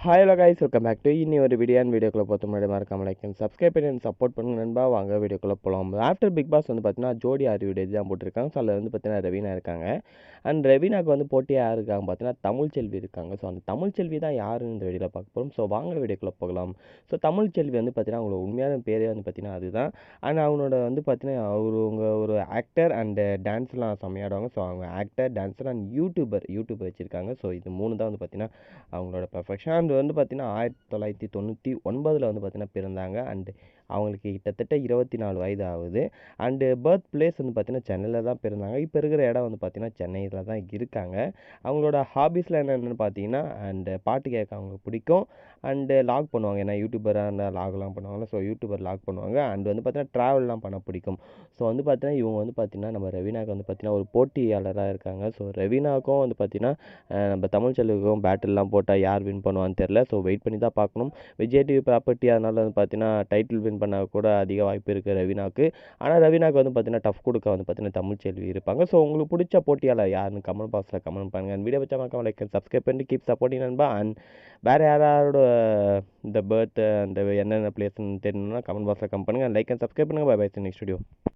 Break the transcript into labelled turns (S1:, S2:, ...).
S1: Hi hello guys, welcome back to இன்னி ஒரு வீடியோக்குள்ளே பார்த்து முன்னாடி மறக்காம லைக் அண்ட் சப்ஸ்கிரைப் பண்ணி சப்போர்ட் பண்ணுங்க நண்பா. வாங்க வீடியோக்குள்ளே போகலாம். ஆஃப்டர் பிக் பாஸ் வந்து பார்த்தீங்கன்னா ஜோடி ஆர்வியூ தான் போட்டிருக்காங்க. ஸோ அதில் வந்து பார்த்தீங்கன்னா ரவீனா இருக்காங்க. அண்ட் ரவீனாக்கு வந்து போட்டியாக யார் இருக்காங்க பார்த்தீங்கன்னா தமிழ்ச்செல்வி இருக்காங்க. ஸோ அந்த தமிழ்ச்செல்வி தான் யாருன்னு இந்த வீடியோவில் பார்க்க போகிறோம். ஸோ வாங்க வீடியோக்குள்ளே போகலாம். ஸோ தமிழ்ச்செல்வி வந்து பார்த்தீங்கன்னா அவங்களோட உண்மையான பேரே வந்து பார்த்தீங்கன்னா அதுதான். அண்ட் அவனோட வந்து பார்த்தீங்கன்னா அவங்க ஒரு ஆக்டர் அண்டு டான்ஸ்லாம் செம்மையாடுவாங்க. ஸோ அவங்க ஆக்டர், டான்ஸர் அண்ட் யூடியூப் வச்சுருக்காங்க. ஸோ இது 3 தான் வந்து பார்த்தீங்கன்னா அவங்களோட ப்ரொஃபஷன். அண்ட் வந்து பார்த்தீங்கன்னா 1999 வந்து பார்த்தீங்கன்னா பிறந்தாங்க. அண்டு அவங்களுக்கு கிட்டத்தட்ட 24 வயது ஆகுது. அண்டு பர்த் பிளேஸ் வந்து பார்த்தீங்கன்னா சென்னையில் தான் பிறந்தாங்க. இப்போ இருக்கிற இடம் வந்து பார்த்தீங்கன்னா சென்னையில் தான் இருக்காங்க. அவங்களோட ஹாபீஸில் என்னென்னு பார்த்தீங்கன்னா அண்டு பாட்டு கேட்க அவங்களுக்கு பிடிக்கும். அண்டு லாக் பண்ணுவாங்க. ஏன்னா யூடியூபராக இருந்தால் லாக்லாம் பண்ணுவாங்க. ஸோ யூடியூபர் லாக் பண்ணுவாங்க. அண்டு வந்து பார்த்தீங்கன்னா ட்ராவல்லாம் பண்ண பிடிக்கும். ஸோ வந்து பார்த்தீங்கன்னா இவங்க வந்து பார்த்தீங்கன்னா நம்ம ரவீனாவுக்கு வந்து பார்த்தீங்கன்னா ஒரு போட்டியாளராக இருக்காங்க. ஸோ ரவீனாவுக்கும் வந்து பார்த்தீங்கன்னா நம்ம தமிழ்ச்செல்விக்கும் பேட்டில்லாம் போட்டால் யார் வின் பண்ணுவான்னு தெரில. ஸோ வெயிட் பண்ணி தான் பார்க்கணும். விஜய் டிவி ப்ராப்பர்ட்டி அதனால் வந்து பார்த்தீங்கன்னா டைட்டில் வின் பண்ண கூட அதிக வாய்ப்பு இருக்குது ரவீனாவுக்கு. ஆனால் ரவீனாவுக்கு வந்து பார்த்தீங்கன்னா டஃப் கொடுக்க வந்து பார்த்தீங்கன்னா தமிழ்ச்செல்வி இருப்பாங்க. ஸோ உங்களுக்கு பிடிச்ச போட்டியாளர் யாருன்னு கமெண்ட் பாக்ஸில் கமெண்ட் பண்ணுங்கள். வீடியோ வச்சா மறக்காம லைக் சப்ஸ்கிரைப் பண்ணி கீப் சப்போர்ட்டிங் நண்பா. அண்ட் வேறு யாரோட இந்த பர்த் அந்த என்னென்ன பிளேஸ்ன்னு தெரியணும்னா கமெண்ட் பாக்ஸில் கமெண்ட் பண்ணுங்கள். லைக் அண்ட் சப்ஸ்கிரைப் பண்ணுங்கள். Bye bye, next video.